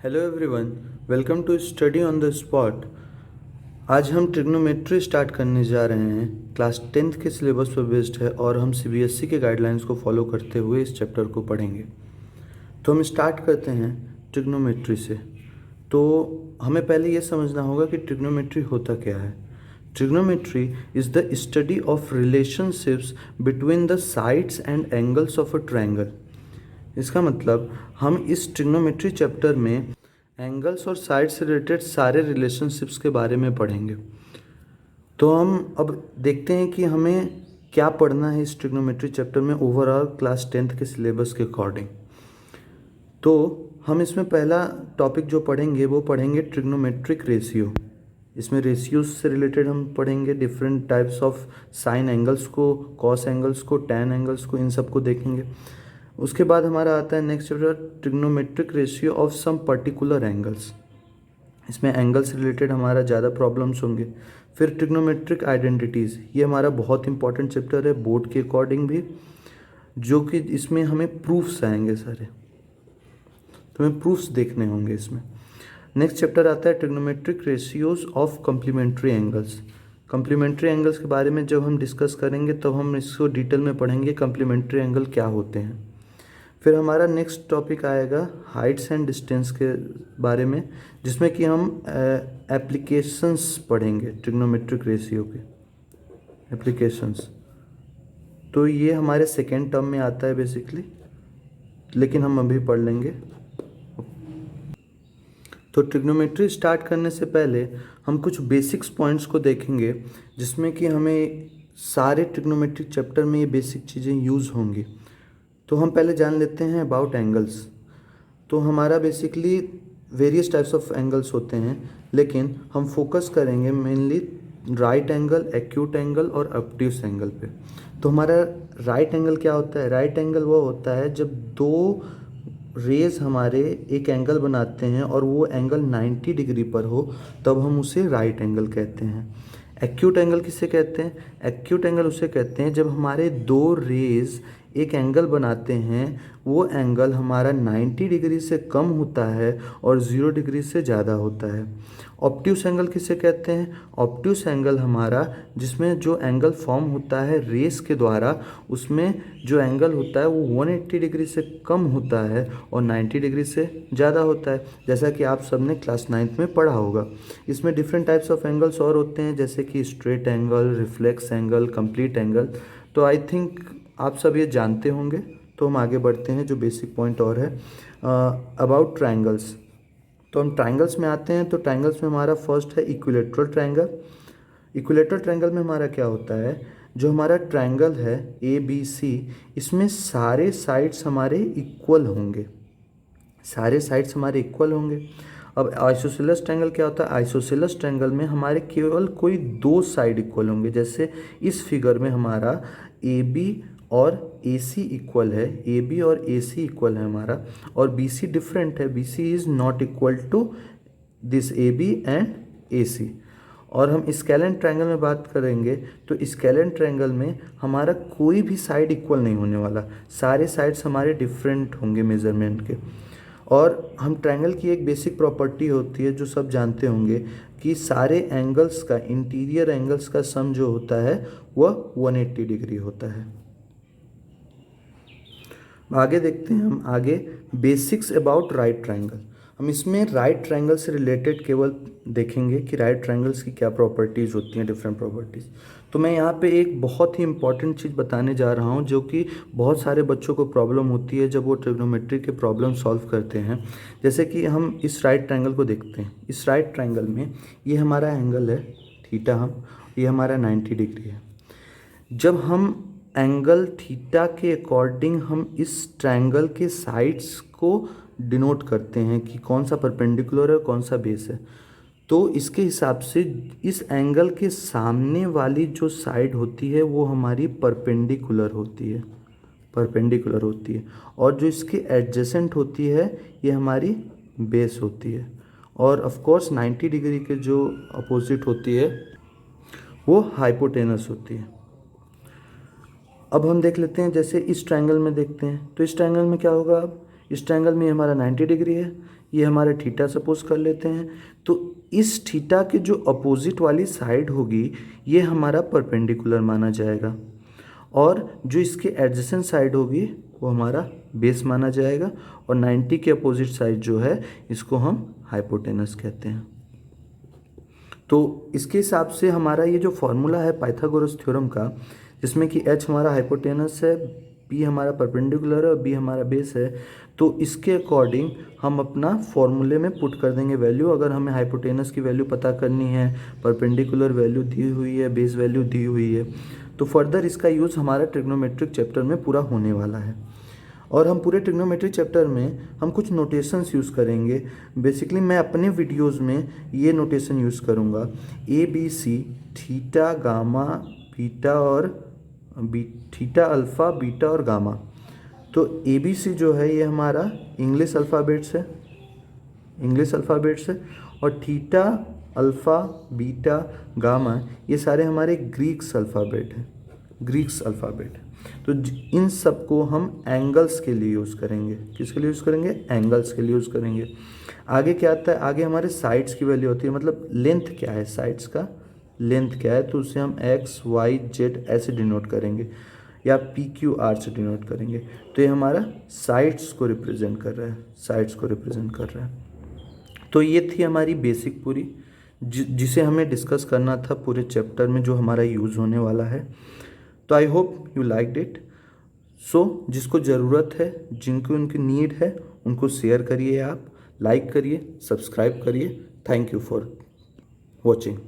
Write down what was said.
Hello everyone, welcome to study on the spot. आज हम trigonometry start करने जा रहे हैं। क्लास 10th के सिलेबस पर बेस्ड है और हम सीबीएसई के गाइडलाइंस को फॉलो करते हुए इस चैप्टर को पढ़ेंगे। तो हम स्टार्ट करते हैं ट्रिग्नोमेट्री से। तो हमें पहले ये समझना होगा कि ट्रिग्नोमेट्री होता क्या है। Trigonometry is the study of relationships between the sides and angles of a triangle. इसका मतलब हम इस ट्रिग्नोमेट्री चैप्टर में एंगल्स और साइड से रिलेटेड सारे रिलेशनशिप्स के बारे में पढ़ेंगे। तो हम अब देखते हैं कि हमें क्या पढ़ना है इस ट्रिग्नोमेट्री चैप्टर में ओवरऑल क्लास 10th के सिलेबस के अकॉर्डिंग। तो हम इसमें पहला टॉपिक जो पढ़ेंगे वो पढ़ेंगे ट्रिग्नोमेट्रिक रेशियो। इसमें रेशियोज से रिलेटेड हम पढ़ेंगे, different types of sine angles को, कॉस एंगल्स को, टैन एंगल्स को, इन सबको देखेंगे। उसके बाद हमारा आता है next chapter trigonometric ratio of some particular angles. इसमें एंगल से रिलेटेड हमारा ज़्यादा प्रॉब्लम्स होंगे। फिर ट्रिग्नोमेट्रिक आइडेंटिटीज़, ये हमारा बहुत इंपॉर्टेंट चैप्टर है बोर्ड के अकॉर्डिंग भी, जो कि इसमें हमें प्रूफ्स आएंगे सारे, तो हमें प्रूफ्स देखने होंगे इसमें। नेक्स्ट चैप्टर आता है trigonometric ratios of complementary angles. Complementary angles के बारे में जब हम डिस्कस करेंगे तब हम इसको डिटेल में पढ़ेंगे कम्प्लीमेंट्री एंगल क्या होते हैं। फिर हमारा नेक्स्ट टॉपिक आएगा हाइट्स एंड डिस्टेंस के बारे में, जिसमें कि हम एप्लीकेशंस पढ़ेंगे ट्रिग्नोमेट्रिक रेशियो के एप्लीकेशंस। तो ये हमारे सेकेंड टर्म में आता है बेसिकली, लेकिन हम अभी पढ़ लेंगे। तो ट्रिग्नोमेट्री स्टार्ट करने से पहले हम कुछ बेसिक्स पॉइंट्स को देखेंगे, जिसमें कि हमें सारे ट्रिग्नोमेट्रिक चैप्टर में ये बेसिक चीज़ें यूज़ होंगी। तो हम पहले जान लेते हैं अबाउट एंगल्स। तो हमारा basically various types of angles होते हैं, लेकिन हम फोकस करेंगे mainly right angle, acute angle और ऑब्ट्यूस एंगल पे। तो हमारा राइट एंगल क्या होता है? राइट एंगल वो होता है जब दो रेज हमारे एक एंगल बनाते हैं और वो एंगल 90 डिग्री पर हो, तब हम उसे राइट एंगल कहते हैं। एक्यूट एंगल किसे कहते हैं? एक्यूट एंगल उसे कहते हैं जब हमारे दो रेज एक एंगल बनाते हैं, वो एंगल हमारा 90 डिग्री से कम होता है और 0 डिग्री से ज़्यादा होता है। ऑब्ट्यूस एंगल किसे कहते हैं? ऑब्ट्यूस एंगल हमारा जिसमें जो एंगल फॉर्म होता है रेस के द्वारा, उसमें जो एंगल होता है वो 180 डिग्री से कम होता है और 90 डिग्री से ज़्यादा होता है, जैसा कि आप सबने क्लास 9th में पढ़ा होगा। इसमें डिफरेंट टाइप्स ऑफ एंगल्स और होते हैं, जैसे कि straight angle, reflex angle, complete angle. तो आई थिंक आप सब ये जानते होंगे। तो हम आगे बढ़ते हैं, जो बेसिक पॉइंट और है अबाउट ट्रायंगल्स। तो हम ट्रायंगल्स में आते हैं। तो ट्रायंगल्स में हमारा फर्स्ट है इक्विलेटरल ट्रायंगल। इक्विलेटरल ट्रायंगल में हमारा क्या होता है? जो हमारा ट्रायंगल है ABC, इसमें सारे साइड्स हमारे इक्वल होंगे, सारे साइड्स हमारे इक्वल होंगे। अब आइसोसेलेस ट्रायंगल क्या होता है? आइसोसेलेस ट्रायंगल में हमारे केवल कोई दो साइड इक्वल होंगे, जैसे इस फिगर में हमारा AB और AC इक्वल है, AB और AC इक्वल है हमारा, और BC डिफरेंट है, BC is not equal to this AB and AC। और हम स्केलेन ट्रायंगल में बात करेंगे तो स्केलेन ट्रायंगल में हमारा कोई भी साइड इक्वल नहीं होने वाला, सारे साइड्स हमारे डिफरेंट होंगे मेजरमेंट के। और हम ट्रायंगल की एक बेसिक प्रॉपर्टी होती है जो सब जानते होंगे, कि सारे एंगल्स का, इंटीरियर एंगल्स का सम जो होता है वह 180 डिग्री होता है। आगे देखते हैं हम आगे बेसिक्स अबाउट राइट ट्रायंगल। हम इसमें राइट ट्रायंगल से रिलेटेड केवल देखेंगे कि राइट ट्रायंगल्स की क्या प्रॉपर्टीज़ होती हैं, डिफरेंट प्रॉपर्टीज़। तो मैं यहाँ पे एक बहुत ही इंपॉर्टेंट चीज़ बताने जा रहा हूँ, जो कि बहुत सारे बच्चों को प्रॉब्लम होती है जब वो ट्रिग्नोमेट्री के प्रॉब्लम सॉल्व करते हैं। जैसे कि हम इस राइट ट्रायंगल को देखते हैं। इस राइट ट्रायंगल में ये हमारा एंगल है थीटा, ये हमारा 90 डिग्री है। जब हम एंगल थीटा के अकॉर्डिंग हम इस ट्रायंगल के साइड्स को डिनोट करते हैं कि कौन सा परपेंडिकुलर है, कौन सा बेस है, तो इसके हिसाब से इस एंगल के सामने वाली जो साइड होती है वो हमारी परपेंडिकुलर होती है, परपेंडिकुलर होती है, और जो इसके एडजेसेंट होती है ये हमारी बेस होती है। और ऑफ कोर्स 90 डिग्री के जो अपोजिट होती है वो हाइपोटेनस होती है। अब हम देख लेते हैं, जैसे इस ट्रायंगल में देखते हैं। तो इस ट्रायंगल में क्या होगा? अब इस ट्रायंगल में हमारा 90 डिग्री है, ये हमारा थीटा सपोज कर लेते हैं। तो इस थीटा के जो अपोजिट वाली साइड होगी ये हमारा परपेंडिकुलर माना जाएगा, और जो इसके एडजेसेंट साइड होगी वो हमारा बेस माना जाएगा, और 90 के अपोजिट साइड जो है इसको हम हाइपोटेनस कहते हैं। तो इसके हिसाब से हमारा ये जो फॉर्मूला है पाइथागोरस थ्योरम का, जिसमें कि h हमारा हाइपोटेनस है, b हमारा परपेंडिकुलर है और b हमारा बेस है, तो इसके अकॉर्डिंग हम अपना फॉर्मूले में पुट कर देंगे वैल्यू। अगर हमें हाइपोटेनस की वैल्यू पता करनी है, परपेंडिकुलर वैल्यू दी हुई है, बेस वैल्यू दी हुई है, तो फर्दर इसका यूज़ हमारा ट्रिग्नोमेट्रिक चैप्टर में पूरा होने वाला है। और हम पूरे ट्रिग्नोमेट्रिक चैप्टर में हम कुछ नोटेशंस यूज़ करेंगे। बेसिकली मैं अपने वीडियोस में ये नोटेशन यूज़ करूँगा, A B C, theta gamma beta और थीटा अल्फ़ा बीटा और गामा। तो ए बी सी जो है ये हमारा इंग्लिश अल्फ़ाबेट्स है, और थीटा अल्फ़ा बीटा गामा ये सारे हमारे ग्रीक्स अल्फ़ाबेट हैं। तो इन सब को हम एंगल्स के लिए यूज़ करेंगे। किसके लिए यूज़ करेंगे? एंगल्स के लिए यूज़ करेंगे। आगे क्या आता है? आगे हमारे साइड्स की वैल्यू होती है, मतलब लेंथ क्या है, साइड्स का लेंथ क्या है, तो उसे हम एक्स वाई जेड ऐसे डिनोट करेंगे, या पी क्यू आर से डिनोट करेंगे। तो ये हमारा साइड्स को रिप्रेजेंट कर रहा है। तो ये थी हमारी बेसिक पूरी, जिसे हमें डिस्कस करना था पूरे चैप्टर में, जो हमारा यूज़ होने वाला है। तो I hope you liked it. So जिसको ज़रूरत है, जिनको उनकी नीड है, उनको शेयर करिए, आप लाइक करिए, सब्सक्राइब करिए। Thank you for watching.